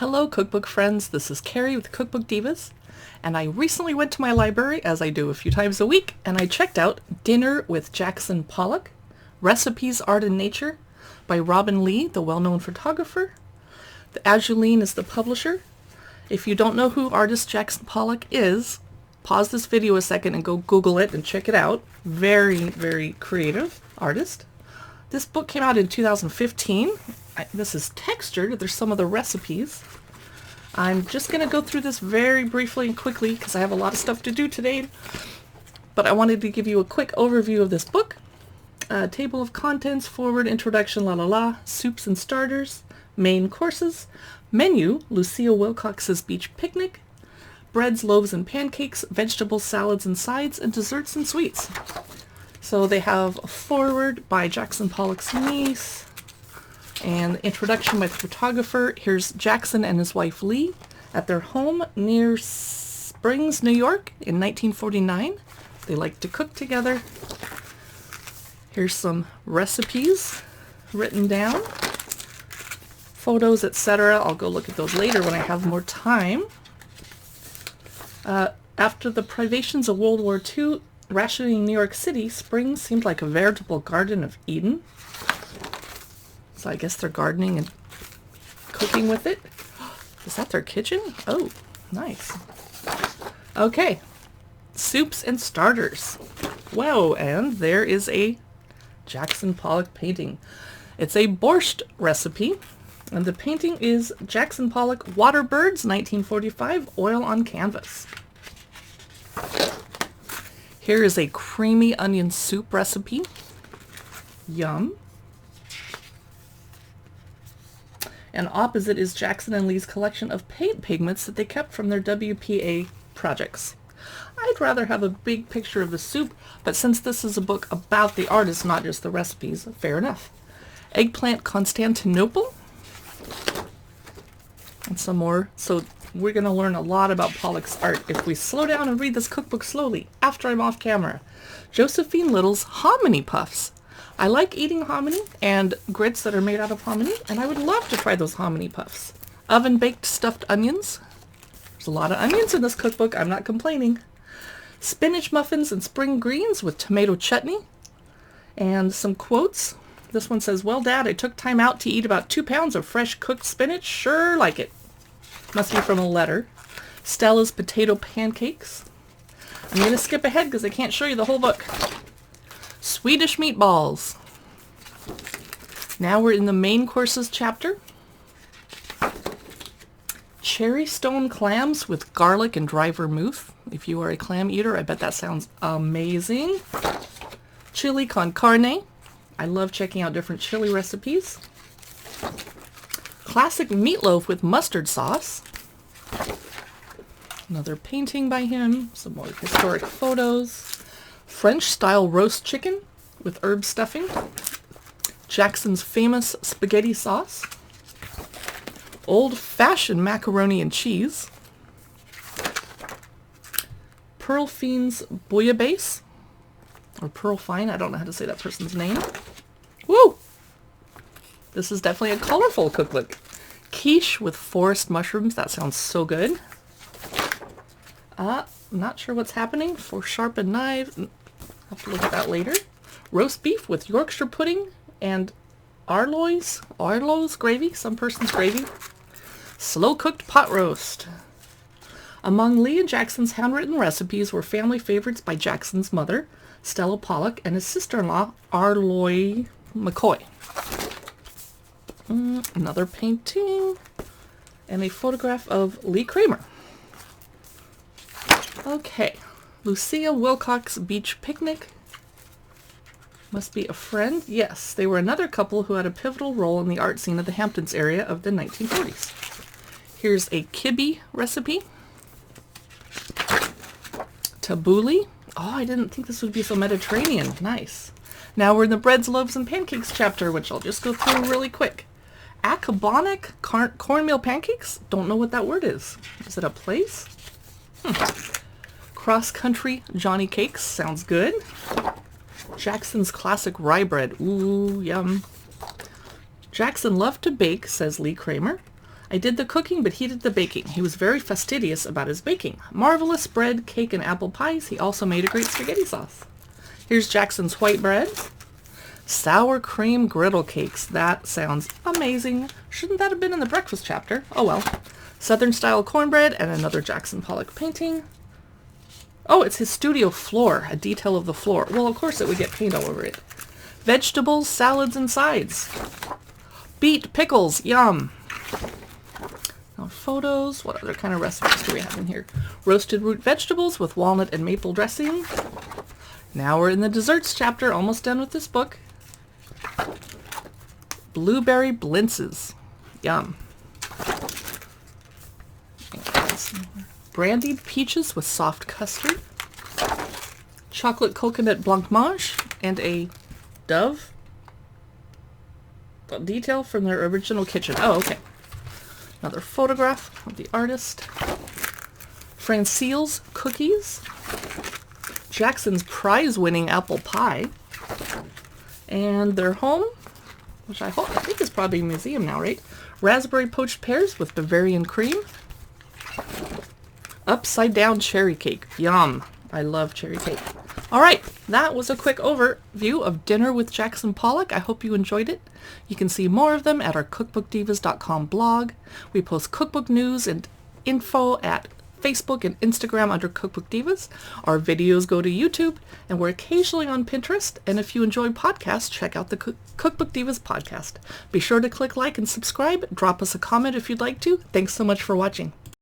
Hello cookbook friends, this is Carrie with Cookbook Divas, and I recently went to my library, as I do a few times a week, and I checked out Dinner with Jackson Pollock, Recipes, Art and Nature by Robyn Lea, the well-known photographer. The Assouline is the publisher. If you don't know who artist Jackson Pollock is, pause this video a second and go Google it and check it out. Very, very creative artist. This book came out in 2015. This is textured. There's some of the recipes. I'm just going to go through this very briefly and quickly because I have a lot of stuff to do today. But I wanted to give you a quick overview of this book. Table of contents, forward, introduction, la la la, soups and starters, main courses, menu, Lucille Wilcox's beach picnic, breads, loaves and pancakes, vegetables, salads and sides, and desserts and sweets. So they have a forward by Jackson Pollock's niece, and introduction by the photographer. Here's Jackson and his wife Lee at their home near Springs, New York in 1949. They like to cook together. Here's some recipes written down, photos, etc. I'll go look at those later when I have more time. After the privations of World War II, rationing New York City, Springs seemed like a veritable Garden of Eden. So I guess they're gardening and cooking with it. Is that their kitchen? Oh, nice. Okay, soups and starters. Whoa, and there is a Jackson Pollock painting. It's a borscht recipe, and the painting is Jackson Pollock Waterbirds, 1945, oil on canvas. Here is a creamy onion soup recipe. Yum. And opposite is Jackson and Lee's collection of paint pigments that they kept from their WPA projects. I'd rather have a big picture of the soup, but since this is a book about the artist, not just the recipes, fair enough. Eggplant Constantinople. And some more. So we're going to learn a lot about Pollock's art if we slow down and read this cookbook slowly after I'm off camera. Josephine Little's hominy puffs. I like eating hominy and grits that are made out of hominy, and I would love to try those hominy puffs. Oven-baked stuffed onions. There's a lot of onions in this cookbook, I'm not complaining. Spinach muffins and spring greens with tomato chutney. And some quotes. This one says, "Well, Dad, I took time out to eat about 2 pounds of fresh cooked spinach. Sure like it." Must be from a letter. Stella's potato pancakes. I'm going to skip ahead because I can't show you the whole book. Swedish meatballs. Now we're in the main courses chapter. Cherry stone clams with garlic and dry vermouth. If you are a clam eater, I bet that sounds amazing. Chili con carne. I love checking out different chili recipes. Classic meatloaf with mustard sauce. Another painting by him. Some more historic photos. French-style roast chicken with herb stuffing. Jackson's famous spaghetti sauce. Old-fashioned macaroni and cheese. Pearl Fiend's bouillabaisse. Or Pearl Fine, I don't know how to say that person's name. Woo! This is definitely a colorful cookbook. Quiche with forest mushrooms. That sounds so good. Not sure what's happening. For sharpened knives. Have to look at that later. Roast beef with Yorkshire pudding and Arlo's gravy. Some person's gravy. Slow cooked pot roast. Among Lee and Jackson's handwritten recipes were family favorites by Jackson's mother, Stella Pollock, and his sister-in-law, Arloy McCoy. Another painting. And a photograph of Lee Kramer. Okay. Lucille Wilcox Beach Picnic. Must be a friend. Yes, they were another couple who had a pivotal role in the art scene of the Hamptons area of the 1940s. Here's a kibbe recipe. Tabbouleh. Oh, I didn't think this would be so Mediterranean. Nice. Now we're in the breads, loaves, and pancakes chapter, which I'll just go through really quick. Acabonic cornmeal pancakes? Don't know what that word is. Is it a place? Cross Country Johnny Cakes. Sounds good. Jackson's classic rye bread. Ooh, yum. Jackson loved to bake, says Lee Kramer. I did the cooking, but he did the baking. He was very fastidious about his baking. Marvelous bread, cake, and apple pies. He also made a great spaghetti sauce. Here's Jackson's white bread. Sour cream griddle cakes. That sounds amazing. Shouldn't that have been in the breakfast chapter? Oh well. Southern style cornbread and another Jackson Pollock painting. Oh, it's his studio floor, a detail of the floor. Well, of course it would get paint all over it. Vegetables, salads, and sides. Beet pickles, yum. Now photos, what other kind of recipes do we have in here? Roasted root vegetables with walnut and maple dressing. Now we're in the desserts chapter, almost done with this book. Blueberry blintzes, yum. Brandied peaches with soft custard. Chocolate coconut blancmange and a dove. A detail from their original kitchen. Oh, okay. Another photograph of the artist. Francile's cookies. Jackson's prize-winning apple pie. And their home, which I think is probably a museum now, right? Raspberry poached pears with Bavarian cream. Upside down cherry cake. Yum. I love cherry cake. All right, that was a quick overview of Dinner with Jackson Pollock. I hope you enjoyed it. You can see more of them at our cookbookdivas.com blog. We post cookbook news and info at Facebook and Instagram under Cookbook Divas. Our videos go to YouTube, and we're occasionally on Pinterest. And if you enjoy podcasts, check out the Cookbook Divas podcast. Be sure to click like and subscribe. Drop us a comment if you'd like to. Thanks so much for watching.